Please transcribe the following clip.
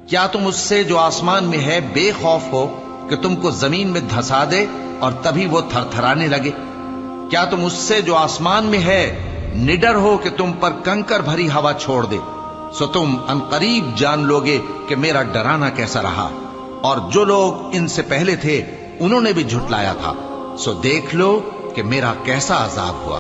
کیا تم اس سے جو آسمان میں ہے بے خوف ہو کہ تم کو زمین میں دھسا دے اور تبھی وہ تھر تھرانے لگے؟ کیا تم اس سے جو آسمان میں ہے نڈر ہو کہ تم پر کنکر بھری ہوا چھوڑ دے؟ سو تم عنقریب جان لوگے کہ میرا ڈرانا کیسا رہا، اور جو لوگ ان سے پہلے تھے انہوں نے بھی جھٹلایا تھا، سو دیکھ لو کہ میرا کیسا عذاب ہوا۔